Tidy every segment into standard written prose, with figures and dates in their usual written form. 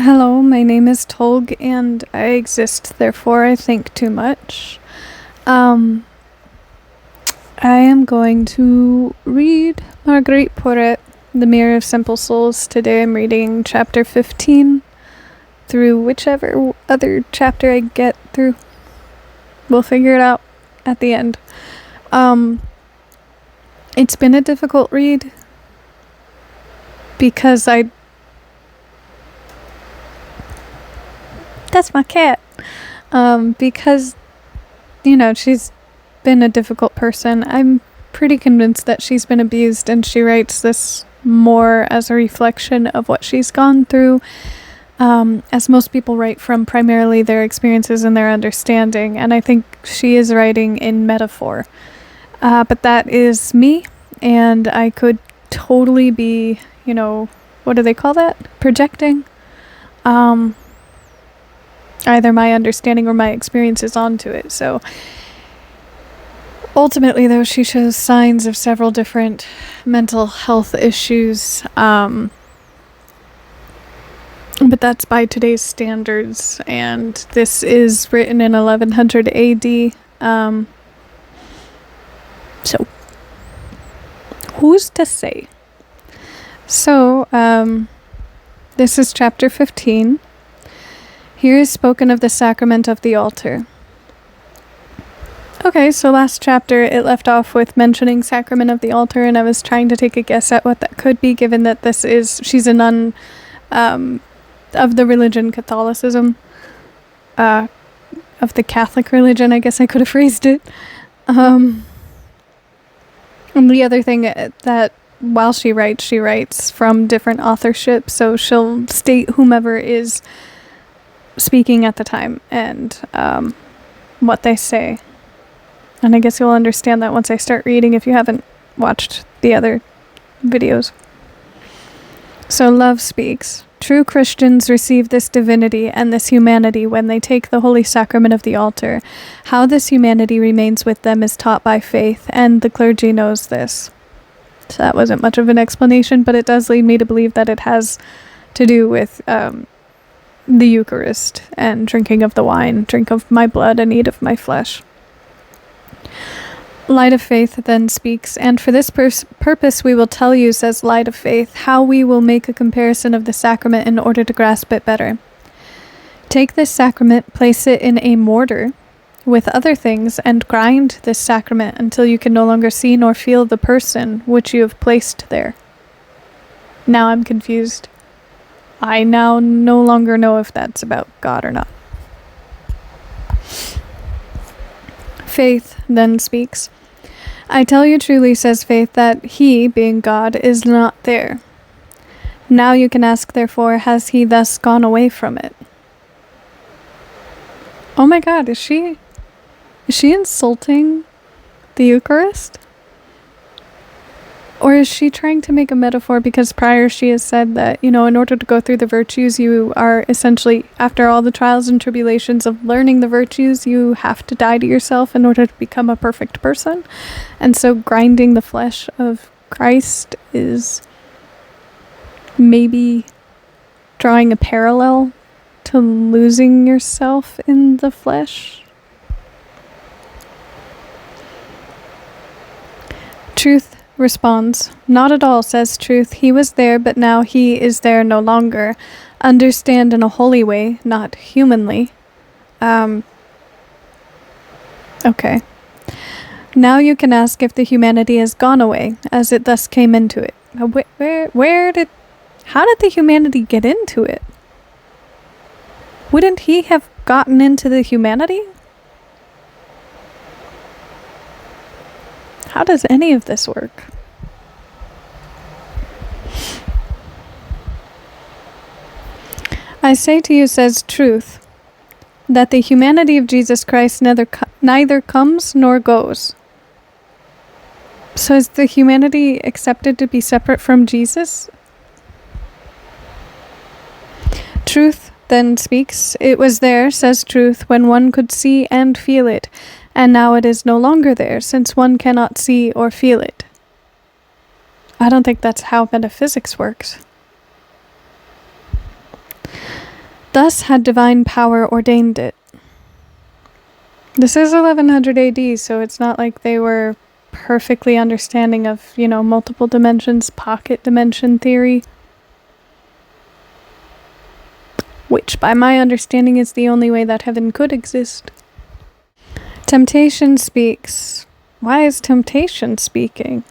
Hello, my name is Tolg, and I exist, therefore I think too much. Um, I am going to read Marguerite Porete, The Mirror of Simple Souls. Today I'm reading chapter 15 through whichever other chapter I get through. We'll figure it out at the end. It's been a difficult read because That's my cat. Because, she's been a difficult person. I'm pretty convinced that she's been abused, and she writes this more as a reflection of what she's gone through, as most people write from primarily their experiences and their understanding, and I think she is writing in metaphor. But that is me, and I could totally be, what do they call that? Projecting. Either my understanding or my experiences onto it. So ultimately, though, she shows signs of several different mental health issues. But that's by today's standards, and this is written in 1100 AD. So who's to say? So this is chapter 15. Here is spoken of the sacrament of the altar. Okay, so last chapter it left off with mentioning sacrament of the altar, and I was trying to take a guess at what that could be, given that she's a nun of the religion Catholicism, of the Catholic religion, I guess I could have phrased it. And the other thing that while she writes from different authorship, so she'll state whomever is speaking at the time and what they say. And I guess you'll understand that once I start reading if you haven't watched the other videos. So love speaks. True Christians receive this divinity and this humanity when they take the holy sacrament of the altar. How this humanity remains with them is taught by faith, and the clergy knows this. So that wasn't much of an explanation, but it does lead me to believe that it has to do with the Eucharist and drinking of the wine, drink of my blood and eat of my flesh. Light of Faith then speaks, and for this purpose we will tell you, says Light of Faith, how we will make a comparison of the sacrament in order to grasp it better. Take this sacrament, place it in a mortar with other things, and grind this sacrament until you can no longer see nor feel the person which you have placed there. Now I'm confused. I now no longer know if that's about God or not. Faith then speaks. I tell you truly, says Faith, that he, being God, is not there. Now you can ask, therefore, has he thus gone away from it? Oh my God, is she insulting the Eucharist? Or is she trying to make a metaphor, because prior she has said that, in order to go through the virtues, you are essentially, after all the trials and tribulations of learning the virtues, you have to die to yourself in order to become a perfect person. And so grinding the flesh of Christ is maybe drawing a parallel to losing yourself in the flesh. Truth responds, not at all, says Truth. He was there, but now he is there no longer. Understand in a holy way, not humanly. Okay. Now you can ask if the humanity has gone away, as it thus came into it. How did the humanity get into it? Wouldn't he have gotten into the humanity? How does any of this work? I say to you, says Truth, that the humanity of Jesus Christ neither comes nor goes. So is the humanity accepted to be separate from Jesus? Truth then speaks. It was there, says Truth, when one could see and feel it, and now it is no longer there, since one cannot see or feel it. I don't think that's how metaphysics works. Thus had divine power ordained it. This is 1100 AD, so it's not like they were perfectly understanding of, multiple dimensions, pocket dimension theory. Which, by my understanding, is the only way that heaven could exist. Temptation speaks. Why is temptation speaking?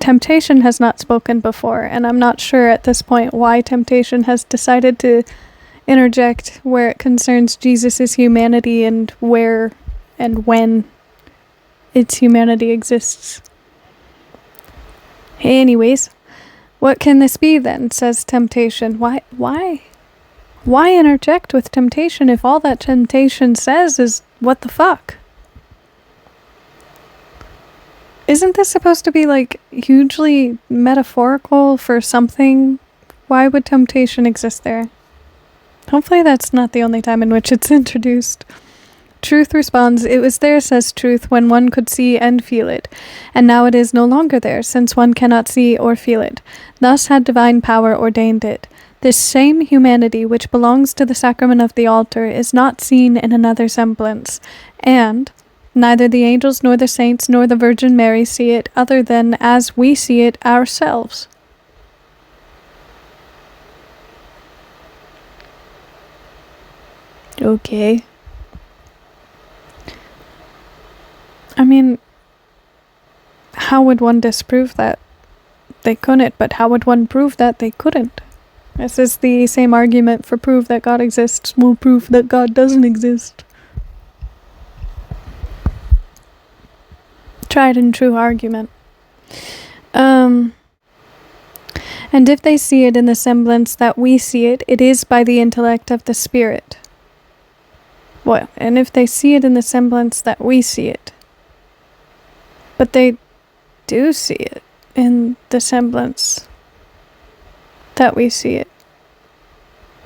Temptation has not spoken before, and I'm not sure at this point why temptation has decided to interject where it concerns Jesus' humanity and where and when its humanity exists. Anyways, what can this be then, says temptation. Why interject with temptation if all that temptation says is, what the fuck? Isn't this supposed to be, hugely metaphorical for something? Why would temptation exist there? Hopefully that's not the only time in which it's introduced. Truth responds, "It was there, says Truth, when one could see and feel it, and now it is no longer there, since one cannot see or feel it. Thus had divine power ordained it. This same humanity which belongs to the sacrament of the altar is not seen in another semblance, and neither the angels nor the saints nor the Virgin Mary see it other than as we see it ourselves." Okay. I mean, how would one disprove that? They couldn't, but how would one prove that they couldn't? This is the same argument for proof that God exists, more proof that God doesn't exist. Tried and true argument. And if they see it in the semblance that we see it, it is by the intellect of the Spirit. Well, and if they see it in the semblance that we see it, but they do see it in the semblance that we see it.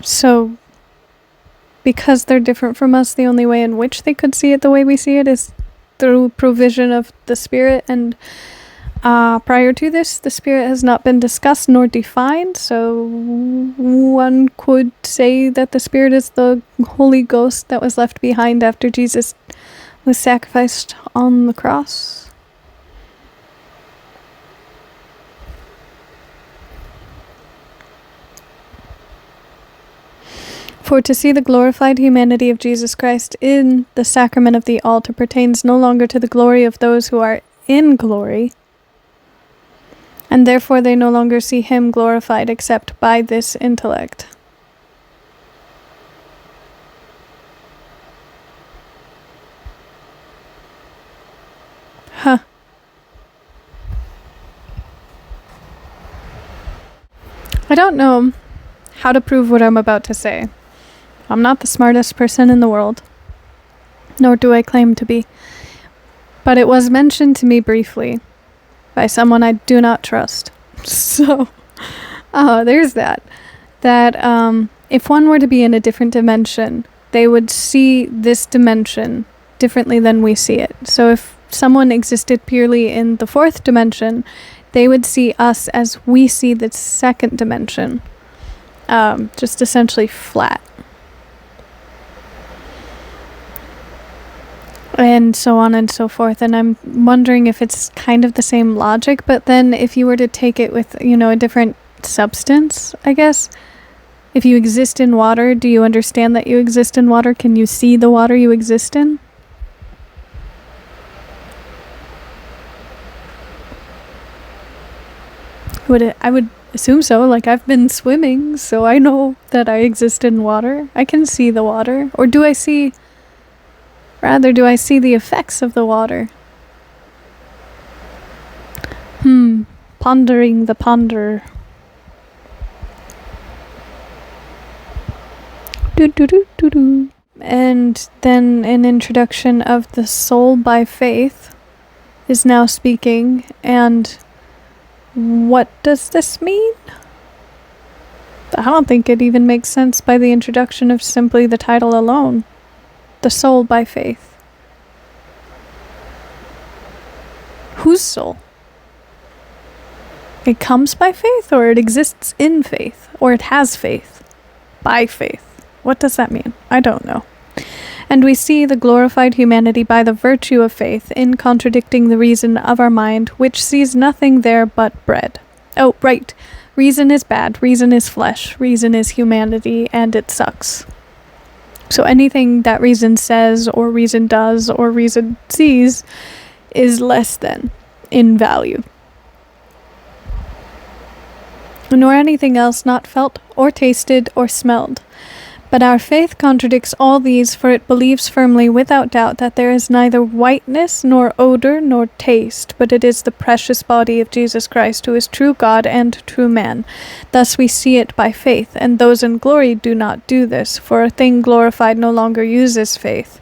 So, because they're different from us, the only way in which they could see it the way we see it is through provision of the Spirit, and prior to this, the Spirit has not been discussed nor defined, so one could say that the Spirit is the Holy Ghost that was left behind after Jesus was sacrificed on the cross. For to see the glorified humanity of Jesus Christ in the sacrament of the altar pertains no longer to the glory of those who are in glory, and therefore they no longer see him glorified except by this intellect. Huh. I don't know how to prove what I'm about to say. I'm not the smartest person in the world, nor do I claim to be. But it was mentioned to me briefly by someone I do not trust. So, there's that. That if one were to be in a different dimension, they would see this dimension differently than we see it. So if someone existed purely in the fourth dimension, they would see us as we see the second dimension. Just essentially flat. And so on and so forth. And I'm wondering if it's kind of the same logic, but then if you were to take it with, a different substance, I guess. If you exist in water, do you understand that you exist in water? Can you see the water you exist in? I would assume so. I've been swimming, so I know that I exist in water. I can see the water. Or do I see the effects of the water? Pondering the ponder. Do. And then an introduction of the soul by faith is now speaking, and what does this mean? I don't think it even makes sense by the introduction of simply the title alone. The soul by faith. Whose soul? It comes by faith, or it exists in faith, or it has faith by faith. What does that mean? I don't know. And we see the glorified humanity by the virtue of faith in contradicting the reason of our mind, which sees nothing there but bread. Oh, right. Reason is bad. Reason is flesh. Reason is humanity, and it sucks. So anything that reason says, or reason does, or reason sees is less than in value. Nor anything else not felt, or tasted, or smelled. But our faith contradicts all these, for it believes firmly without doubt that there is neither whiteness, nor odor, nor taste, but it is the precious body of Jesus Christ, who is true God and true man. Thus we see it by faith, and those in glory do not do this, for a thing glorified no longer uses faith.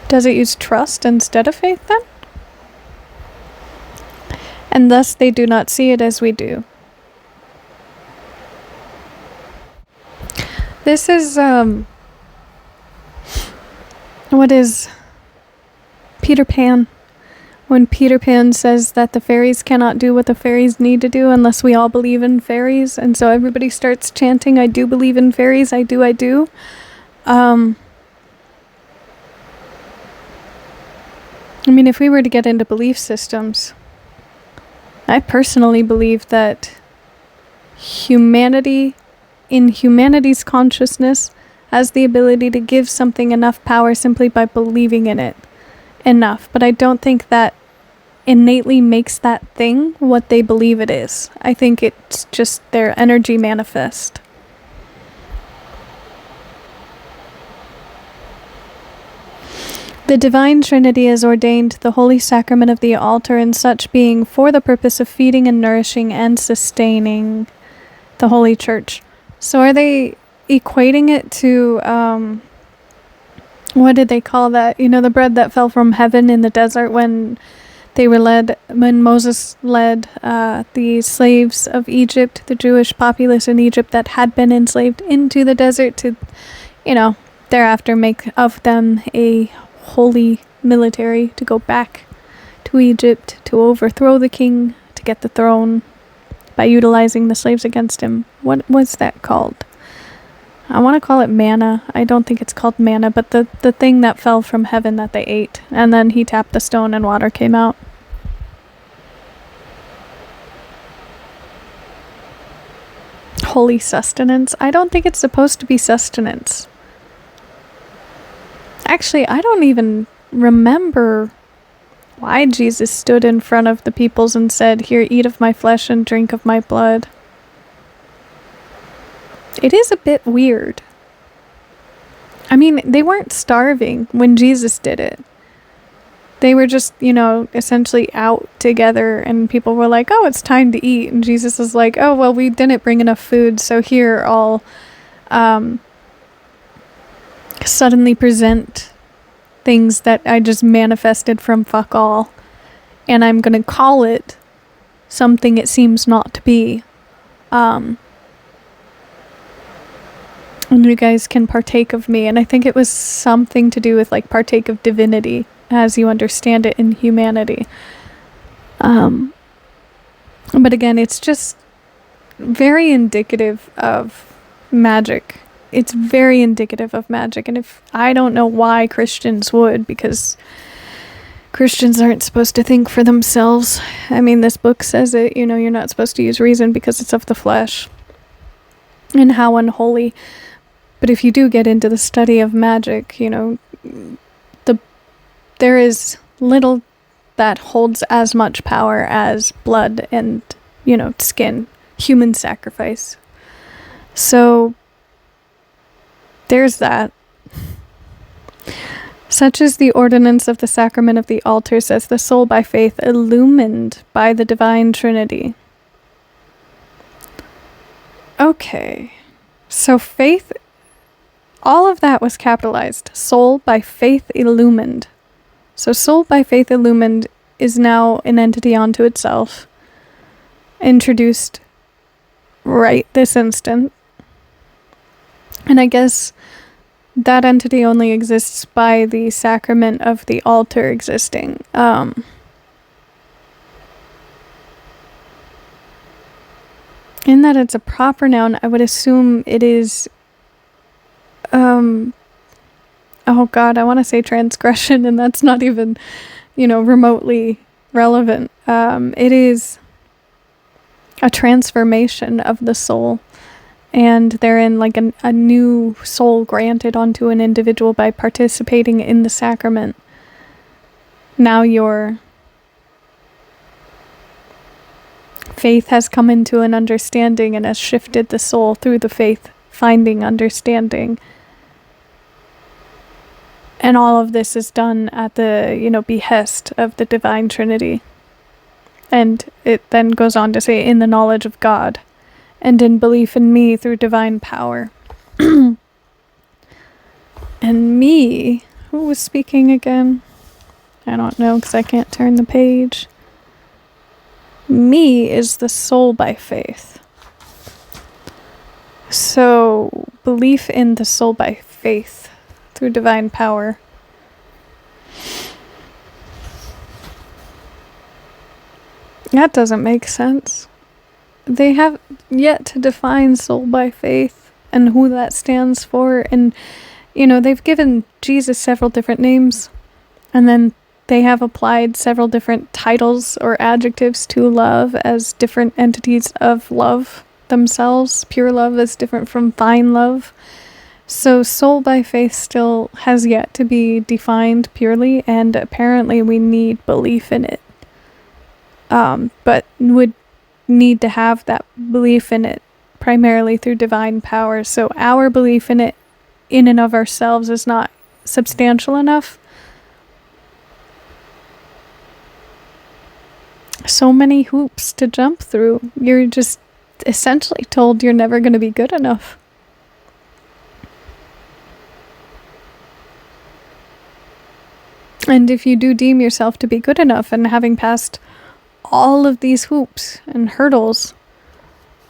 Does it use trust instead of faith then? And thus they do not see it as we do. This is, what is Peter Pan? When Peter Pan says that the fairies cannot do what the fairies need to do unless we all believe in fairies, and so everybody starts chanting, I do believe in fairies, I do, I do. I mean, if we were to get into belief systems, I personally believe that humanity, in humanity's consciousness, has the ability to give something enough power simply by believing in it enough. But I don't think that innately makes that thing what they believe it is. I think it's just their energy manifest. The Divine Trinity has ordained the Holy Sacrament of the altar and such being for the purpose of feeding and nourishing and sustaining the Holy Church. So are they equating it to, what did they call that? You know, the bread that fell from heaven in the desert when Moses led the slaves of Egypt, the Jewish populace in Egypt that had been enslaved, into the desert to, thereafter make of them a holy military to go back to Egypt to overthrow the king, to get the throne by utilizing the slaves against him. What was that called? I want to call it manna. I don't think it's called manna, but the thing that fell from heaven that they ate, and then he tapped the stone and water came out. Holy sustenance. I don't think it's supposed to be sustenance. Actually, I don't even remember why Jesus stood in front of the peoples and said, "Here, eat of my flesh and drink of my blood." It is a bit weird. I mean, they weren't starving when Jesus did it. They were just, essentially out together, and people were like, "Oh, it's time to eat." And Jesus was like, "Oh, well, we didn't bring enough food, so here I'll suddenly present things that I just manifested from fuck all, and I'm gonna call it something it seems not to be. And you guys can partake of me." And I think it was something to do with partake of divinity as you understand it in humanity. But again, it's just very indicative of magic. It's very indicative of magic. And if I don't know why Christians would, because Christians aren't supposed to think for themselves. I mean, this book says it, you're not supposed to use reason because it's of the flesh. And how unholy. But if you do get into the study of magic, there is little that holds as much power as blood and, skin, human sacrifice. So there's that. Such is the ordinance of the sacrament of the altar, says the soul by faith, illumined by the Divine Trinity. Okay. So faith, all of that was capitalized. Soul by faith illumined. So soul by faith illumined is now an entity unto itself. Introduced right this instant. And I guess that entity only exists by the sacrament of the altar existing. in that it's a proper noun, I would assume it is, oh God, I want to say transgression, and that's not even, remotely relevant. It is a transformation of the soul, and therein like a new soul granted onto an individual by participating in the sacrament. Now your faith has come into an understanding and has shifted the soul through the faith, finding understanding. And all of this is done at the, behest of the Divine Trinity. And it then goes on to say, in the knowledge of God, and in belief in me through divine power. And me, who was speaking again? I don't know, because I can't turn the page. Me is the soul by faith. So, belief in the soul by faith through divine power. That doesn't make sense. They have yet to define soul by faith and who that stands for. And, they've given Jesus several different names. And then they have applied several different titles or adjectives to love as different entities of love themselves. Pure love is different from fine love. So soul by faith still has yet to be defined purely, and apparently we need belief in it. But would need to have that belief in it primarily through divine power. So our belief in it in and of ourselves is not substantial enough. So many hoops to jump through. You're just essentially told you're never going to be good enough. And if you do deem yourself to be good enough, and having passed all of these hoops and hurdles,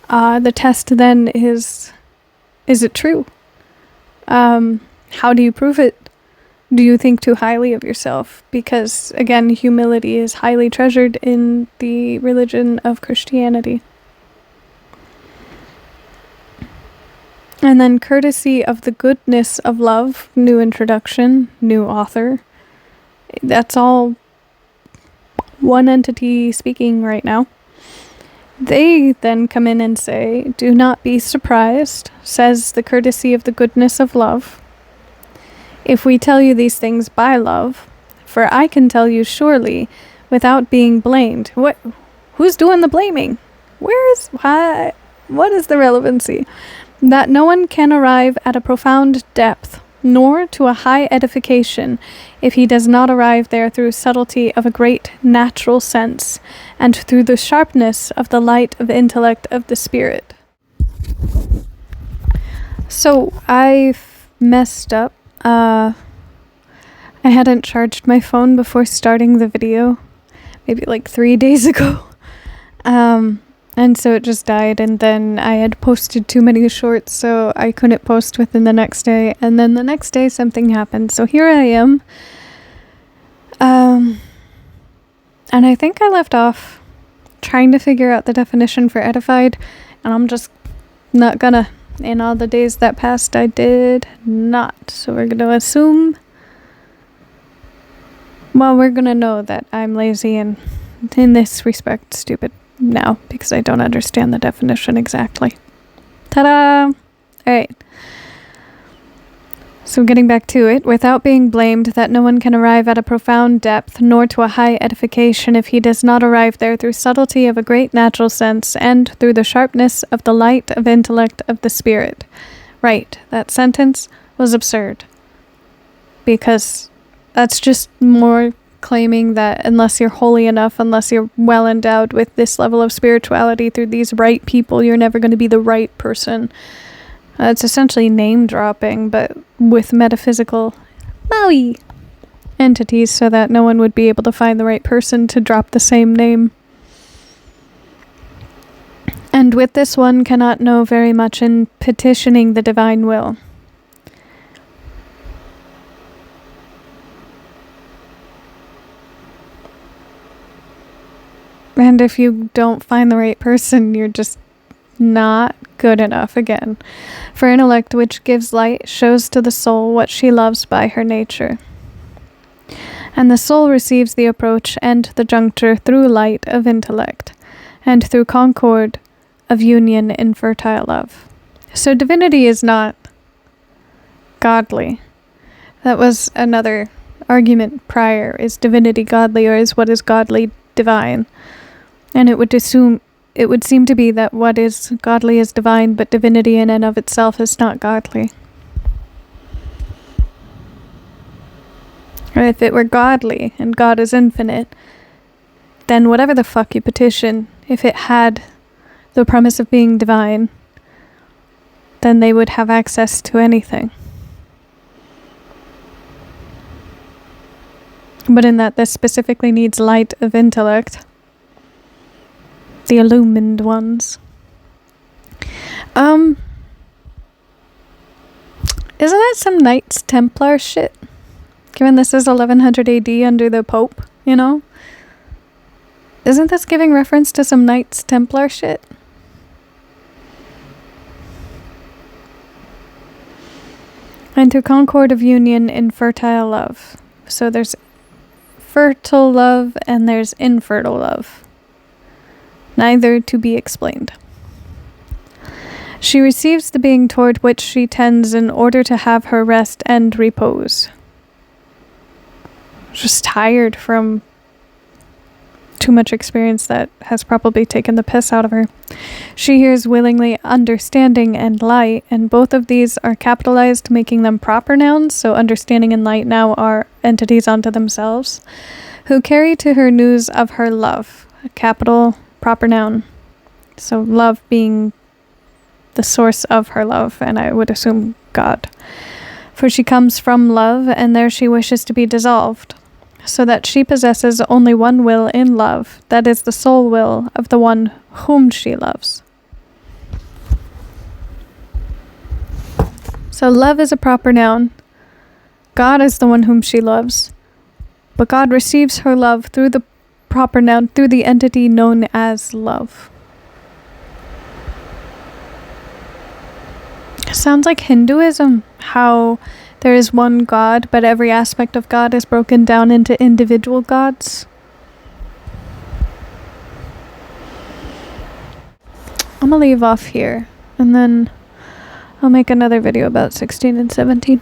the test then is it true? How do you prove it? Do you think too highly of yourself? Because, again, humility is highly treasured in the religion of Christianity. And then courtesy of the goodness of love, new introduction, new author. That's all one entity speaking right now. They then come in and say, do not be surprised, says the courtesy of the goodness of love, if we tell you these things by love, for I can tell you surely, without being blamed. Who's doing the blaming? What is the relevancy? That no one can arrive at a profound depth, nor to a high edification, if he does not arrive there through subtlety of a great natural sense, and through the sharpness of the light of intellect of the spirit. So I've messed up. I hadn't charged my phone before starting the video, maybe like 3 days ago. And so it just died, and then I had posted too many shorts, so I couldn't post within the next day, and then the next day something happened. So here I am. And I think I left off trying to figure out the definition for edified, and I'm just not gonna. In all the days that passed, I did not. So we're gonna assume, we're gonna know that I'm lazy and in this respect stupid now, because I don't understand the definition exactly. Ta-da! Alright. So getting back to it, without being blamed, that no one can arrive at a profound depth, nor to a high edification, if he does not arrive there through subtlety of a great natural sense, and through the sharpness of the light of intellect of the spirit. Right, that sentence was absurd. Because that's just more claiming that unless you're holy enough, unless you're well endowed with this level of spirituality through these right people, you're never going to be the right person. It's essentially name dropping, but with metaphysical Maui entities, so that no one would be able to find the right person to drop the same name. And with this one cannot know very much in petitioning the divine will. And if you don't find the right person, you're just not good enough again. For intellect, which gives light, shows to the soul what she loves by her nature. And the soul receives the approach and the juncture through light of intellect, and through concord of union in fertile love. So divinity is not godly. That was another argument prior. Is divinity godly, or is what is godly divine? And it would seem to be that what is godly is divine, but divinity in and of itself is not godly. Or if it were godly and God is infinite, then whatever the fuck you petition, if it had the premise of being divine, then they would have access to anything. But in that this specifically needs light of intellect, the illumined ones. Isn't that some Knights Templar shit? Given this is 1100 AD under the Pope, you know? Isn't this giving reference to some Knights Templar shit? And through concord of union in fertile love. So there's fertile love and there's infertile love. Neither to be explained. She receives the being toward which she tends in order to have her rest and repose. Just tired from too much experience that has probably taken the piss out of her. She hears willingly understanding and light, and both of these are capitalized, making them proper nouns, so understanding and light now are entities unto themselves, who carry to her news of her love, a capital proper noun. So love being the source of her love, and I would assume God. For she comes from love, and there she wishes to be dissolved, so that she possesses only one will in love, that is the sole will of the one whom she loves. So love is a proper noun. God is the one whom she loves, but God receives her love through the proper noun, through the entity known as love. Sounds like Hinduism, how there is one God, but every aspect of God is broken down into individual gods. I'm gonna leave off here, and then I'll make another video about 16 and 17.